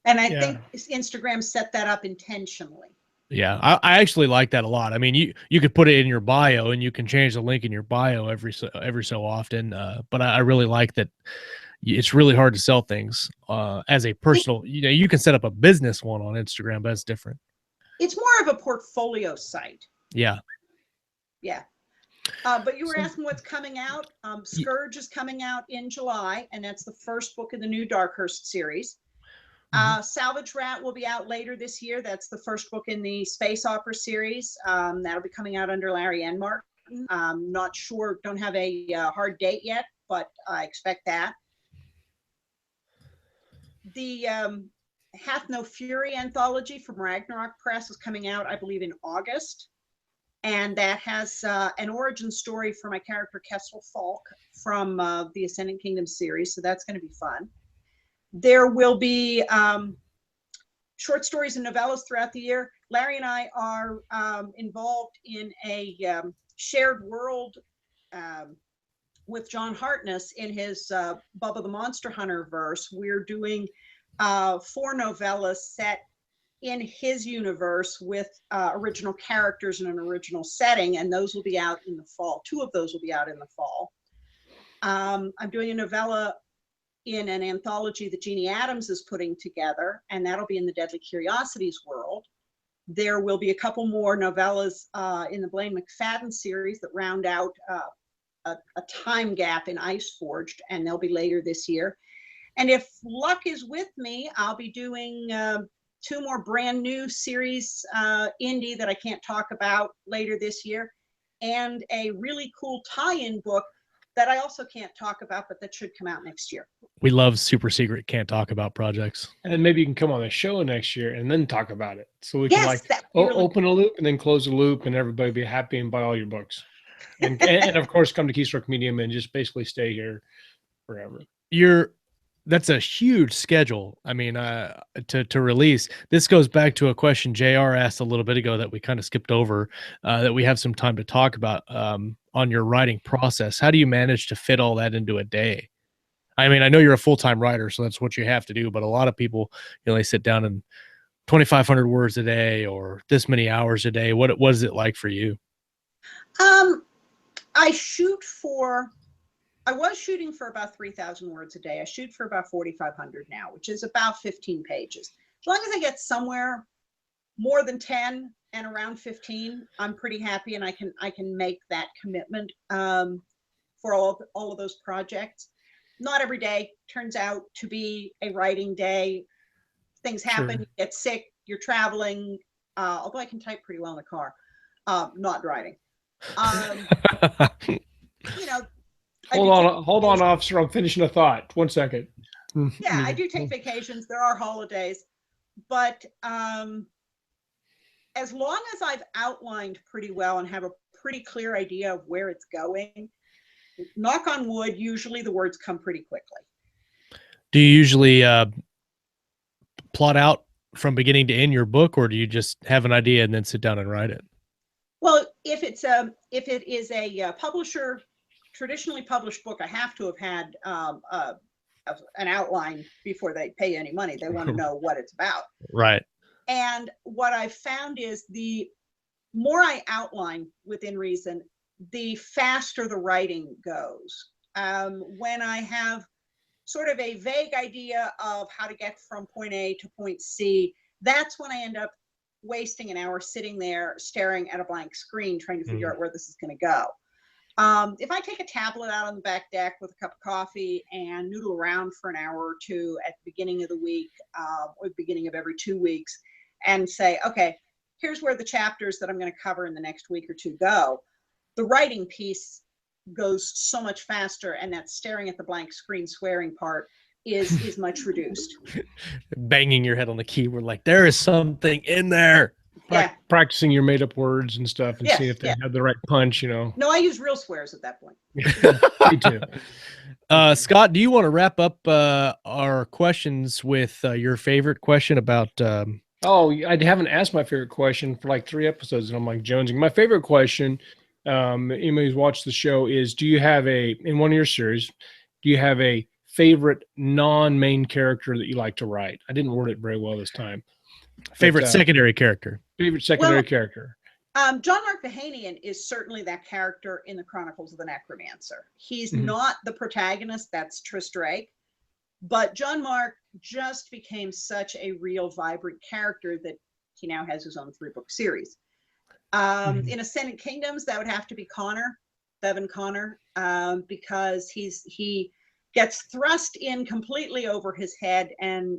And I think Instagram set that up intentionally. Yeah, I actually like that a lot. I mean, you could put it in your bio, and you can change the link in your bio every so often. But I really like that. It's really hard to sell things as a personal. You can set up a business one on Instagram, but that's different. It's more of a portfolio site. Yeah. Yeah. But you were asking what's coming out. Scourge is coming out in July, and that's the first book in the new Darkhurst series. Salvage Rat will be out later this year. That's the first book in the space opera series. That'll be coming out under Larry N. Martin. Not sure, don't have a hard date yet, but I expect that. The Hath No Fury anthology from Ragnarok Press is coming out, I believe, in August. And that has an origin story for my character Kessel Falk from the Ascendant Kingdom series. So that's going to be fun. There will be short stories and novellas throughout the year. Larry and I are involved in a shared world with John Hartness in his Bubba the Monster Hunter verse. We're doing 4 novellas set in his universe with original characters in an original setting, and those will be out in the fall. 2 of those will be out in the fall. I'm doing a novella in an anthology that Jeannie Adams is putting together, and that'll be in the Deadly Curiosities world. There will be a couple more novellas in the Blaine McFadden series that round out a time gap in Ice Forged, and they'll be later this year. And if luck is with me, I'll be doing 2 more brand new series indie that I can't talk about later this year, and a really cool tie-in book that I also can't talk about, but that should come out next year. We love super secret, can't talk about projects. And then maybe you can come on the show next year and then talk about it. So we can open a loop and then close a loop, and everybody be happy and buy all your books. And of course, come to Keystroke Medium and just basically stay here forever. That's a huge schedule. I mean, to release. This goes back to a question JR asked a little bit ago that we kind of skipped over, that we have some time to talk about on your writing process. How do you manage to fit all that into a day? I mean, I know you're a full-time writer, so that's what you have to do. But a lot of people, they sit down and 2,500 words a day or this many hours a day. What is it like for you? I was shooting for about 3,000 words a day. I shoot for about 4,500 now, which is about 15 pages. As long as I get somewhere more than 10 and around 15, I'm pretty happy, and I can make that commitment for all of those projects. Not every day turns out to be a writing day. Things happen. Sure. You get sick. You're traveling. Although I can type pretty well in the car, not driving. Hold on, officer. I'm finishing a thought. 1 second. Yeah, I do take vacations. There are holidays, but as long as I've outlined pretty well and have a pretty clear idea of where it's going, knock on wood, usually the words come pretty quickly. Do you usually plot out from beginning to end your book, or do you just have an idea and then sit down and write it? Well, if it is a traditionally published book, I have to have had an outline before they pay any money. They want to know what it's about. Right. And what I've found is the more I outline within reason, the faster the writing goes. When I have sort of a vague idea of how to get from point A to point C, that's when I end up wasting an hour sitting there staring at a blank screen trying to figure out where this is going to go. If I take a tablet out on the back deck with a cup of coffee and noodle around for an hour or two at the beginning of the week or the beginning of every 2 weeks and say, okay, here's where the chapters that I'm going to cover in the next week or two go, the writing piece goes so much faster, and that staring at the blank screen swearing part is much reduced. Banging your head on the keyboard like there is something in there. Yeah. Practicing your made up words and stuff and Yes, seeing if they have the right punch, you know. No, I use real swears at that point. Me too. Scott, do you want to wrap up our questions with your favorite question about Oh, I haven't asked my favorite question for like 3 episodes, and I'm like jonesing. My favorite question, anybody who's watched the show, is do you have in one of your series, do you have a favorite non-main character that you like to write? I didn't word it very well this time. favorite secondary character? Favorite secondary character. John Mark Bahanian is certainly that character in the Chronicles of the Necromancer. He's not the protagonist, that's Triss Drake, but John Mark just became such a real vibrant character that he now has his own 3-book series. In Ascendant Kingdoms, that would have to be Connor, Bevan Connor, because he gets thrust in completely over his head and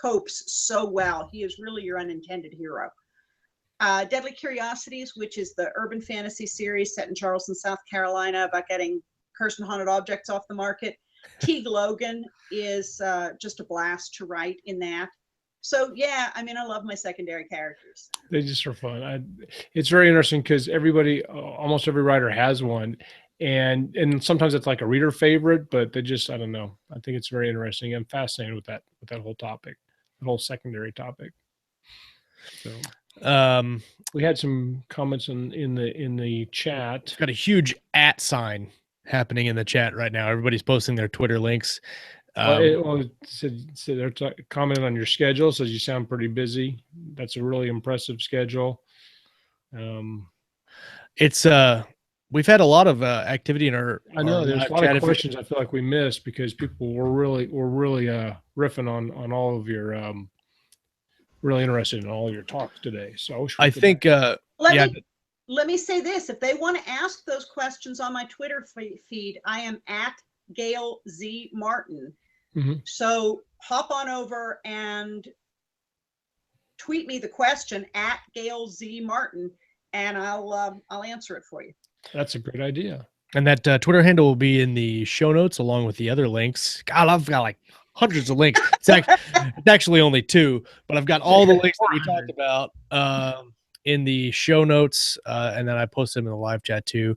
copes so well. He is really your unintended hero. Deadly Curiosities, which is the urban fantasy series set in Charleston, South Carolina, about getting cursed and haunted objects off the market. Teague Logan is just a blast to write in that. So yeah, I mean, I love my secondary characters. They just are fun. It's very interesting because everybody, almost every writer has one, and sometimes it's like a reader favorite, but they just, I don't know. I think it's very interesting. I'm fascinated with that whole topic, the whole secondary topic. So. We had some comments in the chat. Got a huge @ sign happening in the chat right now. Everybody's posting their Twitter links. It said they're commenting on your schedule. Says you sound pretty busy. That's a really impressive schedule. It's we've had a lot of activity in our. I know there's a lot of questions I feel like we missed because people were really riffing on all of your really interested in all your talks today. So I think let me say this: if they want to ask those questions on my Twitter feed, I am at Gail Z Martin. So hop on over and tweet me the question at Gail Z Martin, and I'll answer it for you. That's a great idea. And that Twitter handle will be in the show notes along with the other links. God, I've got like hundreds of links. It's actually only 2, but I've got all the links that we talked about in the show notes, and then I posted them in the live chat too.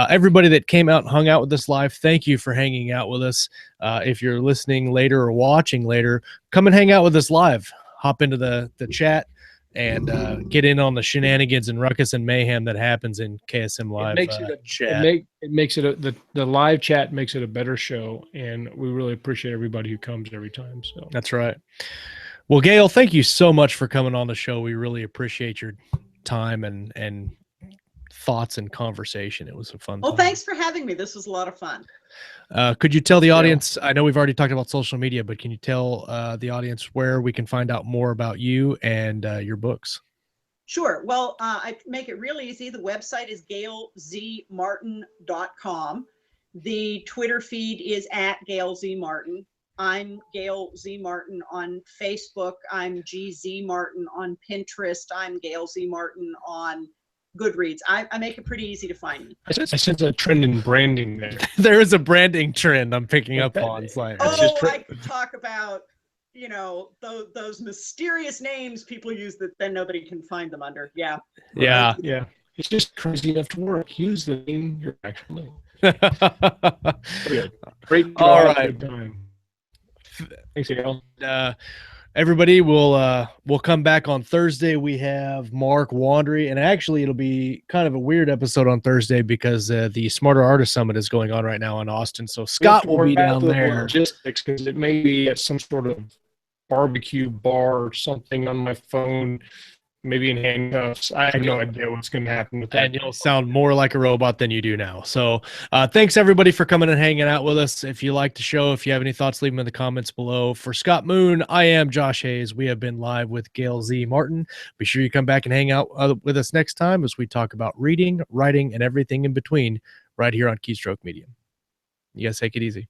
Everybody that came out and hung out with us live, thank you for hanging out with us. If you're listening later or watching later, come and hang out with us live. Hop into the chat and get in on the shenanigans and ruckus and mayhem that happens in KSM Live chat. It makes it the live chat makes it a better show, and we really appreciate everybody who comes every time. So that's right. Well, Gail, thank you so much for coming on the show. We really appreciate your time and thoughts and conversation. It was a fun time. Thanks for having me. This was a lot of fun. Could you tell the audience, I know we've already talked about social media, but can you tell the audience where we can find out more about you and your books? Sure. Well, I make it real easy. The website is gailzmartin.com. The Twitter feed is at Gail Z Martin. I'm Gail Z Martin on Facebook. I'm GZ Martin on Pinterest. I'm Gail Z Martin on Goodreads. I make it pretty easy to find me. I sense a trend in branding there. There is a branding trend I'm picking up on. It's like, I could talk about, those mysterious names people use that then nobody can find them under. Yeah. Yeah. Yeah. It's just crazy enough to work. Use the name you're actually. Great. All right. Thanks, Gail. Everybody, we'll come back on Thursday. We have Mark Wandry, and actually it'll be kind of a weird episode on Thursday because the Smarter Artist Summit is going on right now in Austin. So Scott will be down there. Logistics, because it may be at some sort of barbecue bar or something on my phone. maybe in handcuffs. I have no idea what's going to happen with that. And you'll sound more like a robot than you do now. So thanks everybody for coming and hanging out with us. If you like the show, if you have any thoughts, leave them in the comments below. For Scott Moon, I am Josh Hayes. We have been live with Gail Z Martin. Be sure you come back and hang out with us next time as we talk about reading, writing, and everything in between right here on Keystroke Medium. You guys take it easy.